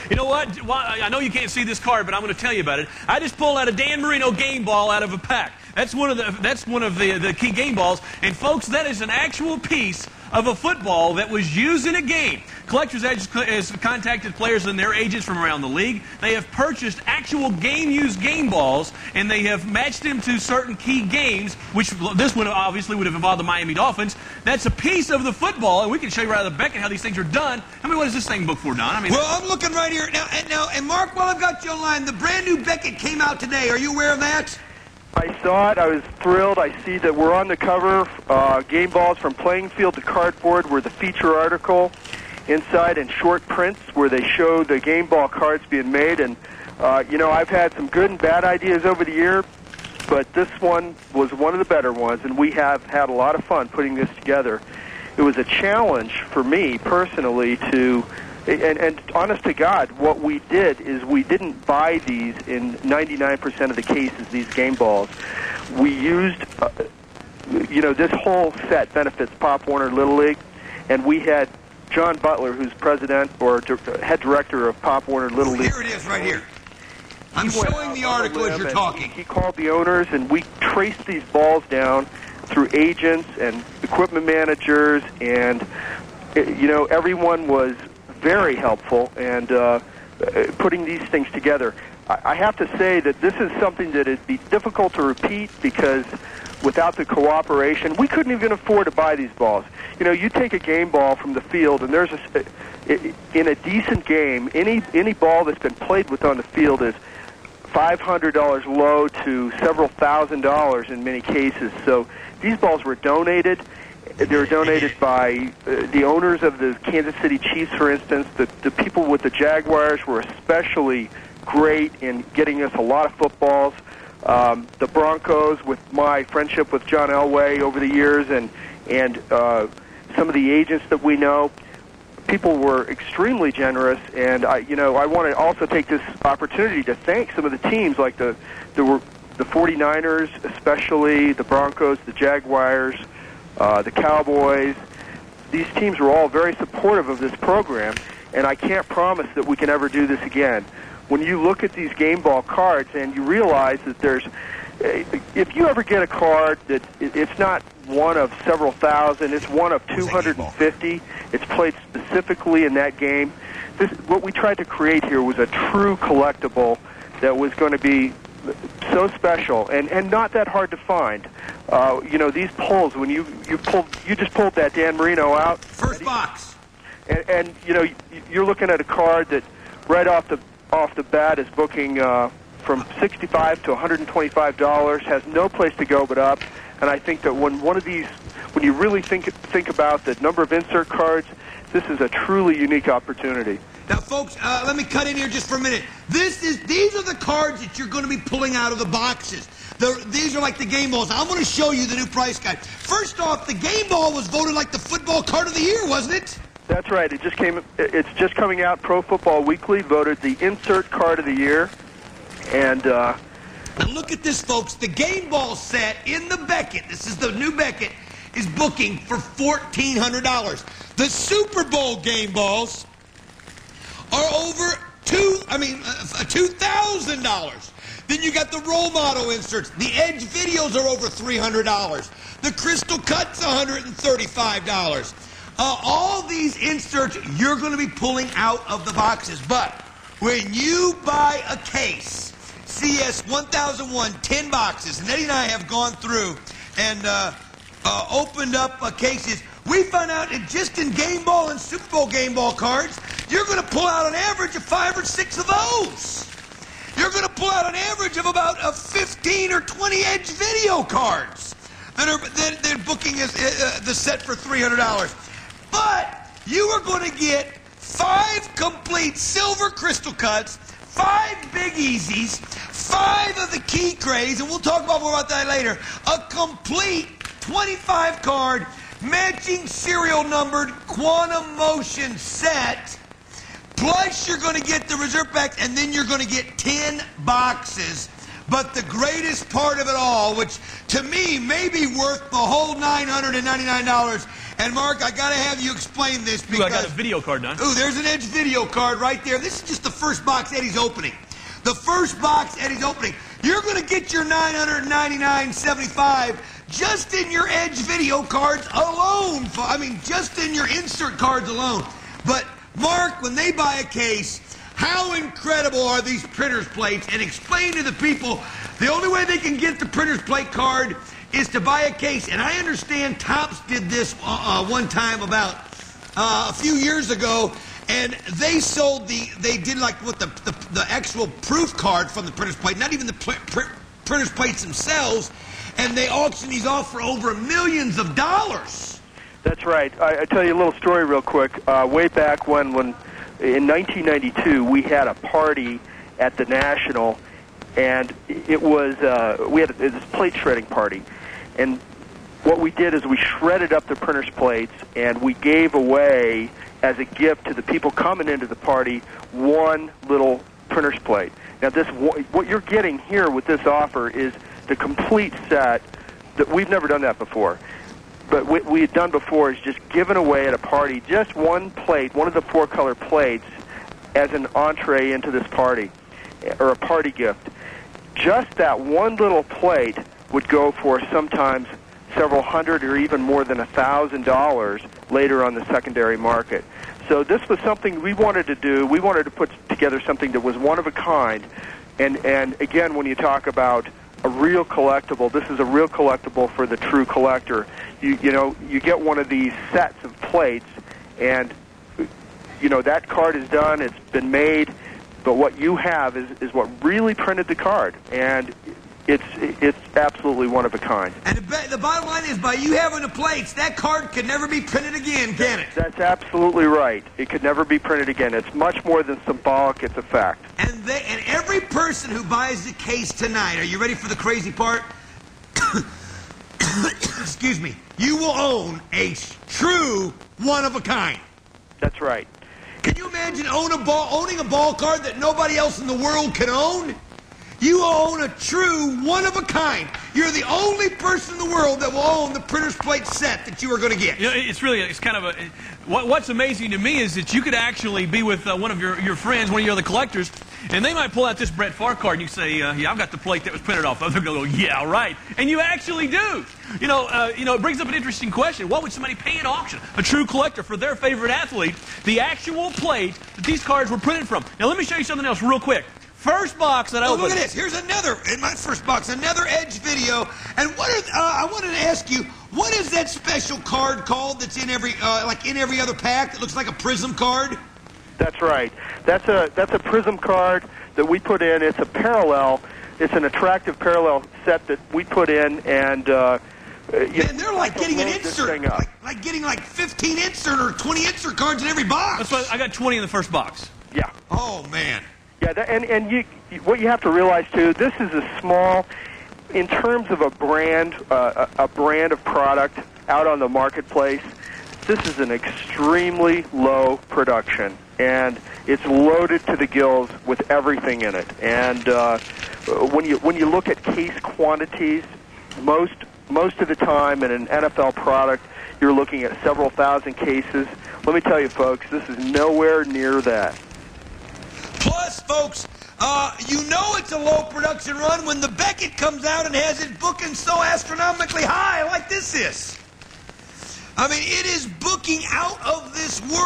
You know what? I know you can't see this card, but I'm going to tell you about it. I just pulled out a Dan Marino game ball out of a pack. That's one of the key game balls. And folks, that is an actual piece of a football that was used in a game. Collectors Edge has contacted players and their agents from around the league. They have purchased actual game-used game balls, and they have matched them to certain key games, which this one obviously would have involved the Miami Dolphins. That's a piece of the football, and we can show you right out of the Beckett how these things are done. I mean, what is this thing booked for, Don? I mean, well, I'm looking right here. And Mark, while I've got you online, the brand new Beckett came out today. Are you aware of that? I saw it. I was thrilled. I see that we're on the cover. Game balls from playing field to cardboard were the feature article. Inside in short prints where they show the game ball cards being made. And, you know, I've had some good and bad ideas over the year, but this one was one of the better ones, and we have had a lot of fun putting this together. It was a challenge for me personally to... And honest to God, what we did is we didn't buy these in 99% of the cases, these game balls. We used, you know, this whole set benefits Pop Warner Little League, and we had John Butler, who's president or head director of Pop Warner Little League. Here it is right here. I'm showing the article as you're talking. He called the owners, and we traced these balls down through agents and equipment managers, and, you know, everyone was very helpful and putting these things together. I have to say that this is something that would be difficult to repeat because without the cooperation, we couldn't even afford to buy these balls. You know, you take a game ball from the field, and there's in a decent game, any ball that's been played with on the field is $500 low to several $1,000s in many cases. So these balls were donated. They were donated by the owners of the Kansas City Chiefs, for instance. The people with the Jaguars were especially great in getting us a lot of footballs. The Broncos, with my friendship with John Elway over the years, and some of the agents that we know, people were extremely generous. And I want to also take this opportunity to thank some of the teams, like the 49ers, especially the Broncos, the Jaguars, the Cowboys. These teams were all very supportive of this program, and I can't promise that we can ever do this again. When you look at these game ball cards and you realize that there's, if you ever get a card that it's not one of several thousand, it's one of 250, it's played specifically in that game. What we tried to create here was a true collectible that was going to be so special and not that hard to find. You know, these pulls, when you just pulled that Dan Marino out. First box. And you know, you're looking at a card that right off the bat is booking from $65 to $125, has no place to go but up. And I think that when you really think about the number of insert cards, this is a truly unique opportunity. Now, folks, let me cut in here just for a minute. These are the cards that you're going to be pulling out of the boxes. These are like the game balls. I'm going to show you the new price guide. First off, the game ball was voted like the football card of the year, wasn't it? That's right. It's just coming out. Pro Football Weekly voted the insert card of the year. And now look at this, folks. The game ball set in the Beckett, this is the new Beckett, is booking for $1,400. The Super Bowl game balls are over $2,000. Then you got the role model inserts. The Edge videos are over $300. The Crystal Cut's $135. All these inserts you're going to be pulling out of the boxes. But when you buy a case, CS 1001, 10 boxes, and Eddie and I have gone through and opened up cases, we found out that just in game ball and Super Bowl game ball cards, you're going to pull out an average of 5 or 6 of those. You're going to pull out an average of about 15 or 20 Edge video cards they're booking the set for $300. But you are going to get 5 complete silver Crystal Cuts, 5 Big Easies, 5 of the Key Crays, and we'll talk more about that later. A complete 25 card matching serial numbered Quantum Motion set. Plus, you're going to get the reserve pack, and then you're going to get 10 boxes. But the greatest part of it all, which to me may be worth the whole $999, And Mark, I got to have you explain this because... Ooh, I got a video card now. Ooh, there's an Edge video card right there. This is just the first box Eddie's opening. The first box Eddie's opening. You're going to get your $999.75 just in your Edge video cards alone. I mean, just in your insert cards alone. But, Mark, when they buy a case, how incredible are these printer's plates? And explain to the people, the only way they can get the printer's plate card is to buy a case. And I understand Topps did this one time about a few years ago. And they sold they did like what the actual proof card from the printer's plate, not even the printer's plates themselves, and they auctioned these off for over millions of dollars. That's right. I tell you a little story real quick. Way back when in 1992 we had a party at the National, and it was we had this plate shredding party, and what we did is we shredded up the printer's plates and we gave away as a gift to the people coming into the party one little printer's plate. Now, what you're getting here with this offer is the complete set. That we've never done that before. But what we had done before is just given away at a party just one plate, one of the 4-color plates, as an entree into this party, or a party gift. Just that one little plate would go for sometimes several hundred or even more than $1,000 later on the secondary market. So this was something we wanted to do. We wanted to put together something that was one of a kind. And again, when you talk about a real collectible, this is a real collectible for the true collector. You know, you get one of these sets of plates, and you know that card is done. It's been made, but what you have is what really printed the card, and it's absolutely one of a kind. And the bottom line is, by you having the plates, that card could never be printed again, can it? That's absolutely right. It could never be printed again. It's much more than symbolic. It's a fact. And every person who buys the case tonight, are you ready for the crazy part? Excuse me. You will own a true one-of-a-kind. That's right. Can you imagine owning a ball card that nobody else in the world can own? You own a true one-of-a-kind. You're the only person in the world that will own the printer's plate set that you are going to get. You know, it's kind of a... What's amazing to me is that you could actually be with one of your friends, one of your other collectors, and they might pull out this Brett Favre card, and you say, yeah, I've got the plate that was printed off. They're going to go, yeah, right. And you actually do. You know, it brings up an interesting question. What would somebody pay at auction? A true collector for their favorite athlete, the actual plate that these cards were printed from. Now, let me show you something else real quick. First box that I opened. Look at this. Here's another, in my first box, another Edge video. And I wanted to ask you, what is that special card called that's in every other pack that looks like a Prism card? That's right. That's a Prism card that we put in. It's a parallel. It's an attractive parallel set that we put in, and man, they're like getting an insert, like getting like 15 insert or 20 insert cards in every box. That's why I got 20 in the first box. Yeah. Oh man. Yeah, what you have to realize too, this is a small, in terms of a brand of product out on the marketplace. This is an extremely low production, and it's loaded to the gills with everything in it. And when you look at case quantities, most of the time in an NFL product, you're looking at several thousand cases. Let me tell you, folks, this is nowhere near that. Plus, folks, you know it's a low production run when the Beckett comes out and has it booking so astronomically high like this is. I mean, it is booking out of this world.